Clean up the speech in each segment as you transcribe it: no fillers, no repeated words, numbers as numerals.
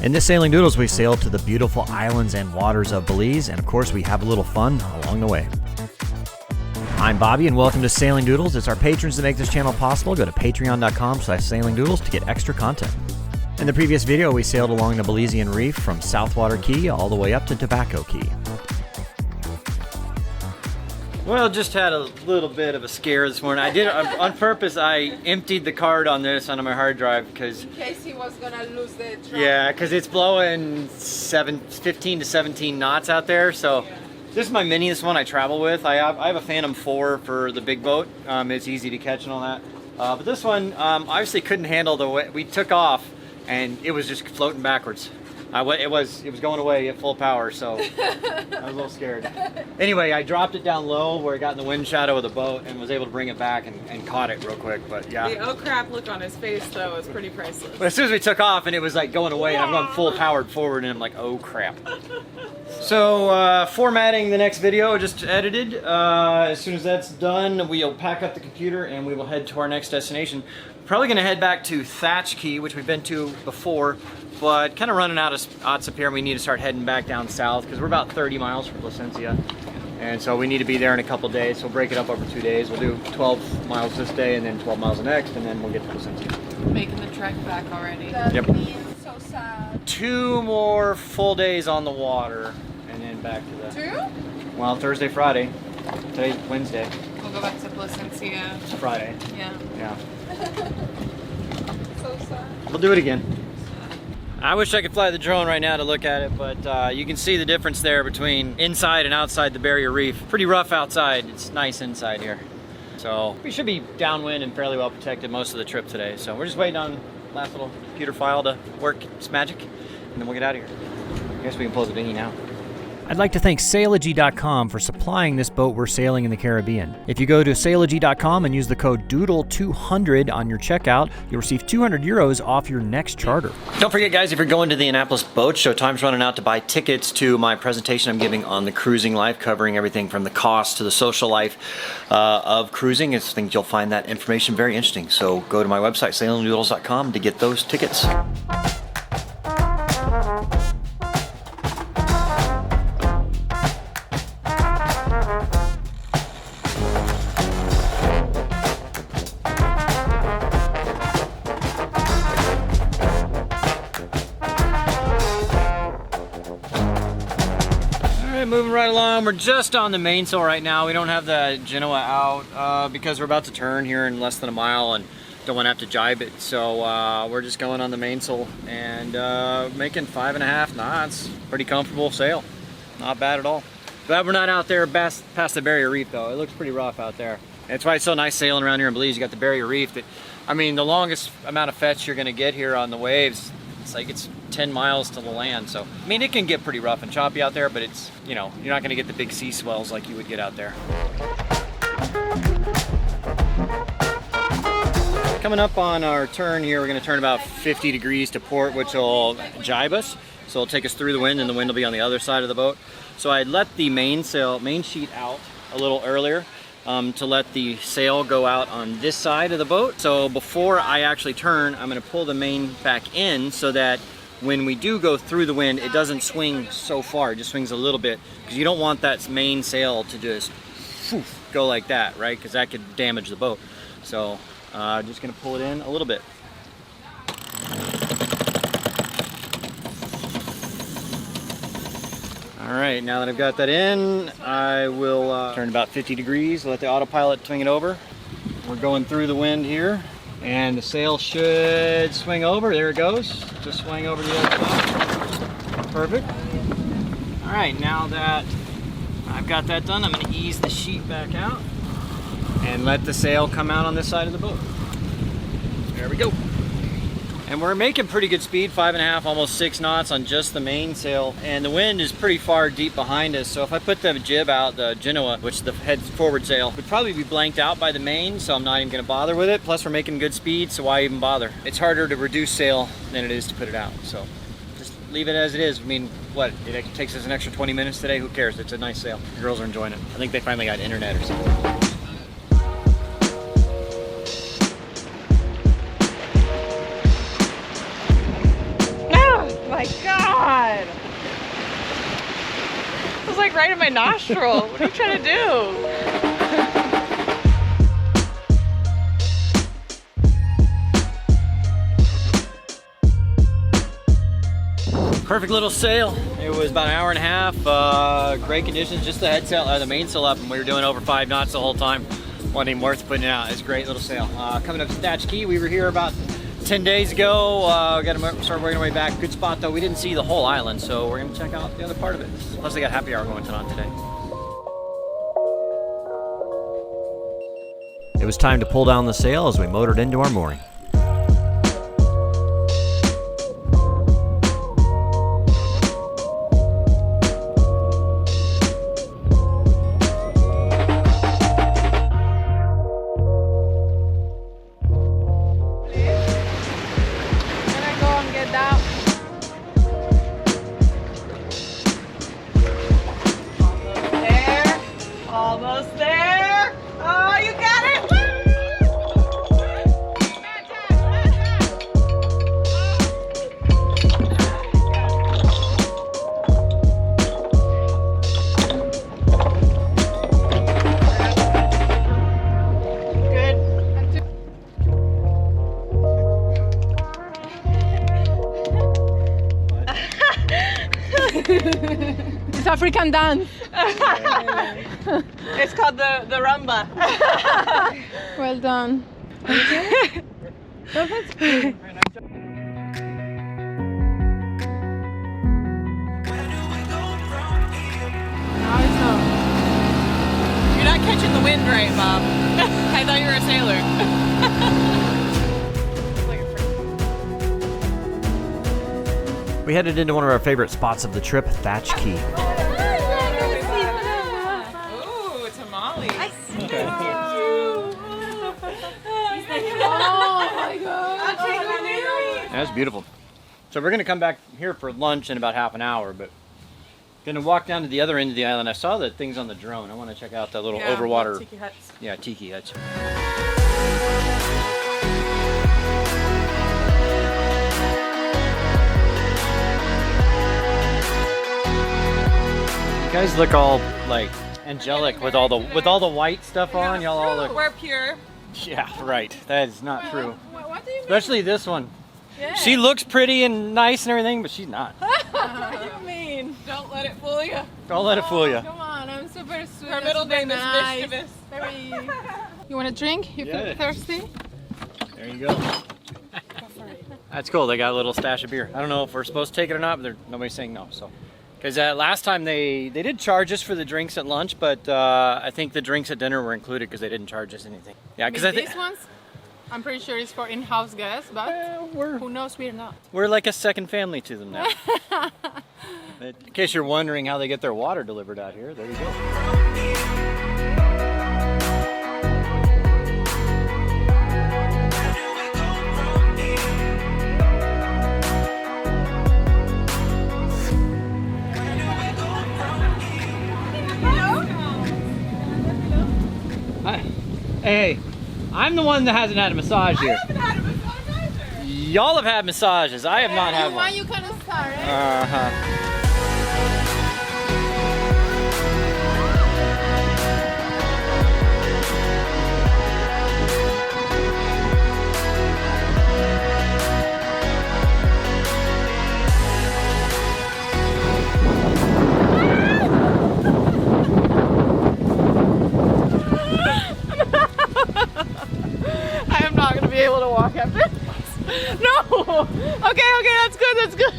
In this Sailing Doodles, we sail to the beautiful islands and waters of Belize, and of course we have a little fun along the way. I'm Bobby, and welcome to Sailing Doodles. It's our patrons that make this channel possible. Go to patreon.com/sailingdoodles to get extra content. In the previous video, we sailed along the Belizean Reef from Southwater Key all the way up to Tobacco Key. Well, just had a little bit of a scare this morning. I did on purpose. I emptied the card on this onto my hard drive because in case he was gonna lose the track. Yeah, because it's blowing 15 to 17 knots out there. So this is my miniest one I travel with. I have a Phantom 4 for the big boat. It's easy to catch and all that. But this one obviously couldn't handle the way we took off, and it was just floating backwards. It was going away at full power, so I was a little scared. Anyway, I dropped it down low where it got in the wind shadow of the boat and was able to bring it back and caught it real quick. But yeah. The oh crap look on his face though is pretty priceless. But as soon as we took off and it was like going away, and I'm going full powered forward, and I'm like, oh crap. So formatting the next video, just edited. As soon as that's done, we'll pack up the computer and we will head to our next destination. Probably going to head back to Thatch Key, which we've been to before, but kind of running out of spots up here, and we need to start heading back down south because we're about 30 miles from Placencia, and so we need to be there in a couple days. So we'll break it up over 2 days. We'll do 12 miles this day and then 12 miles the next, and then we'll get to Placencia. Making the trek back already. Yep. So sad. 2 more full days on the water, and then back to the... 2? Well, Thursday, Friday. Today's Wednesday. We'll go back to Placencia. It's Friday. Yeah. Yeah. So sad. We'll do it again. I wish I could fly the drone right now to look at it, but you can see the difference there between inside and outside the barrier reef. Pretty rough outside, it's nice inside here. So we should be downwind and fairly well protected most of the trip today. So we're just waiting on the last little computer file to work its magic, and then we'll get out of here. I guess we can pull the dinghy now. I'd like to thank Sailogy.com for supplying this boat we're sailing in the Caribbean. If you go to Sailogy.com and use the code DOODLE200 on your checkout, you'll receive 200 euros off your next charter. Don't forget, guys, if you're going to the Annapolis Boat Show, time's running out to buy tickets to my presentation I'm giving on the cruising life, covering everything from the cost to the social life of cruising. I think you'll find that information very interesting. So go to my website, sailingdoodles.com, to get those tickets. Moving right along. We're just on the mainsail right now. We don't have the Genoa out because we're about to turn here in less than a mile and don't want to have to jibe it. So we're just going on the mainsail and making 5.5 knots. Pretty comfortable sail. Not bad at all. Glad we're not out there past the barrier reef though. It looks pretty rough out there. That's why it's so nice sailing around here in Belize. You got the barrier reef. That, I mean, the longest amount of fetch you're going to get here on the waves, it's 10 miles to the land. So I mean, it can get pretty rough and choppy out there, but it's, you know, you're not going to get the big sea swells like you would get out there. Coming up on our turn here, we're going to turn about 50 degrees to port, which will jibe us, so it'll take us through the wind, and the wind will be on the other side of the boat. So I let the main sheet out a little earlier to let the sail go out on this side of the boat. So before I actually turn, I'm going to pull the main back in so that when we do go through the wind, it doesn't swing so far. It just swings a little bit, because you don't want that main sail to just go like that, right? Because that could damage the boat. So just going to pull it in a little bit. All right, now that I've got that in, I will turn about 50 degrees, let the autopilot swing it over. We're going through the wind here, and the sail should swing over. There it goes. Just swing over to the other side. Perfect. All right, now that I've got that done, I'm going to ease the sheet back out and let the sail come out on this side of the boat. There we go. And we're making pretty good speed, 5.5, almost 6 knots on just the mainsail. And the wind is pretty far deep behind us. So if I put the jib out, the Genoa, which the head forward sail, would probably be blanked out by the main. So I'm not even gonna bother with it. Plus we're making good speed, so why even bother? It's harder to reduce sail than it is to put it out. So just leave it as it is. I mean, what? It takes us an extra 20 minutes today. Who cares? It's a nice sail. The girls are enjoying it. I think they finally got internet or something. my god! It was like right in my nostril. What are you trying to do? Perfect little sail. It was about an hour and a half. Great conditions, just the head sail, the main sail up, and we were doing over 5 knots the whole time. Wasn't even worth putting it out. It's a great little sail. Coming up to Thatch Key, we were here about 10 days ago. We got to start working our way back. Good spot though. We didn't see the whole island, so we're gonna check out the other part of it. Plus they got happy hour going on today. It was time to pull down the sail as we motored into our mooring. Almost there. Oh, you got it. It's African dance. It's called the rumba. Well done. Perfect. Now it's not. You're not catching the wind right, Bob. I thought you were a sailor. We headed into one of our favorite spots of the trip, Thatch Key. Ooh, tamales. That's beautiful. So we're gonna come back here for lunch in about half an hour, but gonna walk down to the other end of the island. I saw the things on the drone. I want to check out the little overwater. Tiki huts. Yeah, tiki huts. You guys look all like angelic with all the white stuff on. Y'all all look. We're pure. Yeah, right. That is not true. What do you mean? Especially this one. Yeah. She looks pretty and nice and everything, but she's not. What do you mean? Don't let it fool you. Don't let it fool you. Come on, I'm super sweet. Her middle name is Mischievous. You want a drink? You feel thirsty? There you go. That's cool. They got a little stash of beer. I don't know if we're supposed to take it or not, but nobody's saying no. So, because last time they did charge us for the drinks at lunch, but I think the drinks at dinner were included because they didn't charge us anything. Yeah, because I think these ones, I'm pretty sure it's for in-house guests, but who knows, we're not. We're like a second family to them now. In case you're wondering how they get their water delivered out here, there you go. Hey, I'm the one that hasn't had a massage here. I haven't had a massage either. Y'all have had massages. I have not had Why one. you kind of start, right? Uh-huh. I am not gonna be able to walk after this. No! Okay, that's good, that's good.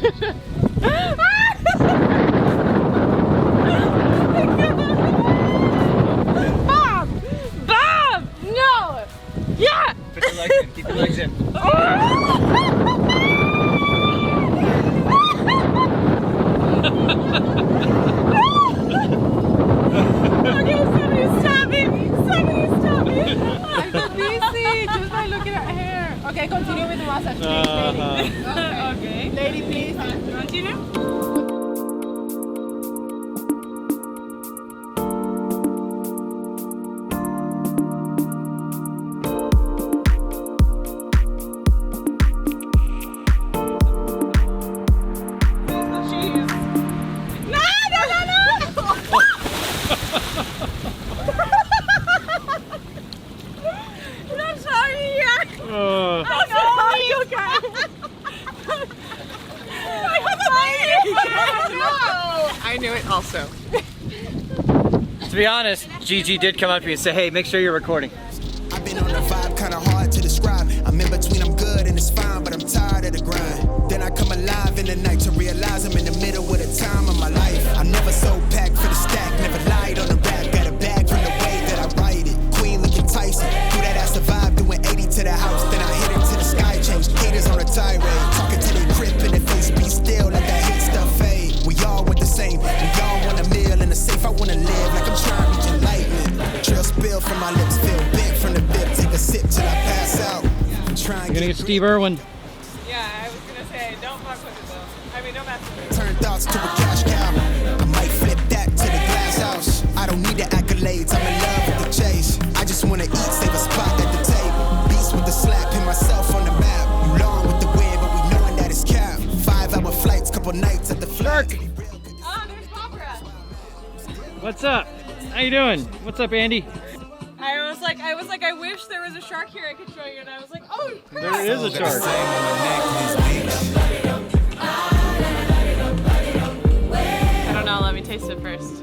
Bob! No! Yeah! Put your legs in. Keep your legs in. Okay, somebody stop me! Somebody stop me! I'm so busy just by looking at hair. Okay, continue with the massage, please, lady. Okay. Lady, please. Continue. knew it also. To be honest, Gigi did come up to me and say, hey, make sure you're recording. I've been on a vibe, kinda hard to describe. I'm in between, I'm good and it's fine, but I'm tired of the grind. Then I come alive in the night to realize I'm in the middle of the time of my life. I'm never so packed for the stack, never lied on the rap. Got a bag from the way that I write it. Queen looking Tyson, through that I survived, doing 80 to the house. Then I hit her to the sky, changed haters on a tirade. Talking to their crib in the face, be still, let that hit stuff fade. We all want the same, we all want a meal in the safe. I wanna live like I'm trying to reach enlightenment. Trail spill from my lips, feel big from the bib. Take a sip till I pass out. You're gonna get Steve Irwin. Yeah, I was gonna say, don't fuck with it though. I mean, don't mess with it. Turn thoughts to a cash cow. I might flip that to the glass house. I don't need the accolades, I'm in love with the chase. I just wanna eat, save a spot at the table. Beast with the slap, pin myself on the map. You long with the wind, but we knowing that it's cap. 5-hour flights, couple nights at the flight. Oh, there's Barbara. What's up? How you doing? What's up, Andy? I was like, I wish there was a shark here I could show you, and I was like, oh, crap. There is a shark. I don't know, let me taste it first.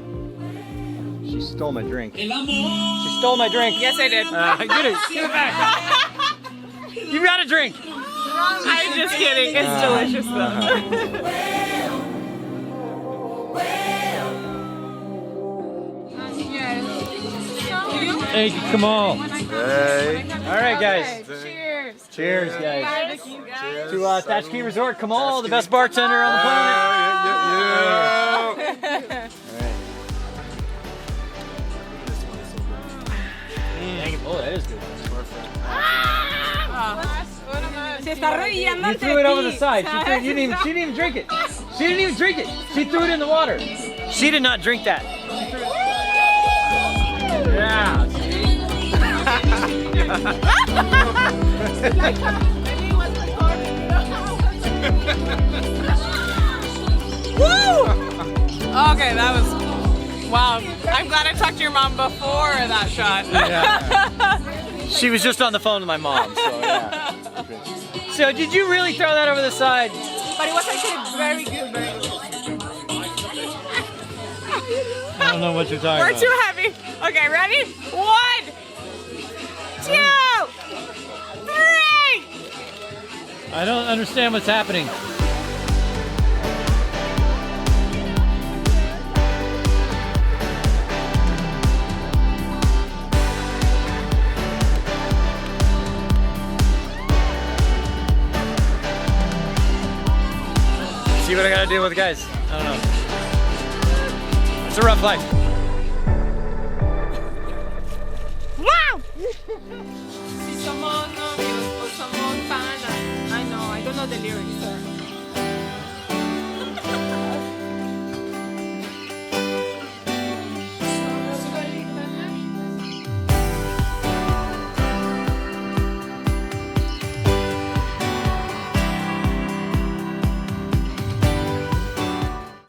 She stole my drink. She stole my drink. Yes, I did. Get it. Give it back. You got a drink. I'm just kidding. It's delicious though. Hey, come on. Hey. All right, guys. Cheers. Cheers, guys. Barbecue, guys. To Thatch Key Resort, Kamal, the best bartender on the planet. Oh, that is good. Se está arrodillando You threw it over the side. She didn't even drink it. She didn't even drink it. She threw it in the water. She did not drink that. Yeah. Woo! Okay, that was, wow. I'm glad I talked to your mom before that shot. Yeah. She was just on the phone with my mom, so yeah. So did you really throw that over the side? But it was actually very good, very good. I don't know what you're talking We're about. too heavy. Okay, ready? 1, 2, 3. I don't understand what's happening. See what I gotta do with the guys. I don't know. It's a rough life. Wow! Si somos novios o somos panas. I know, I don't know the lyrics.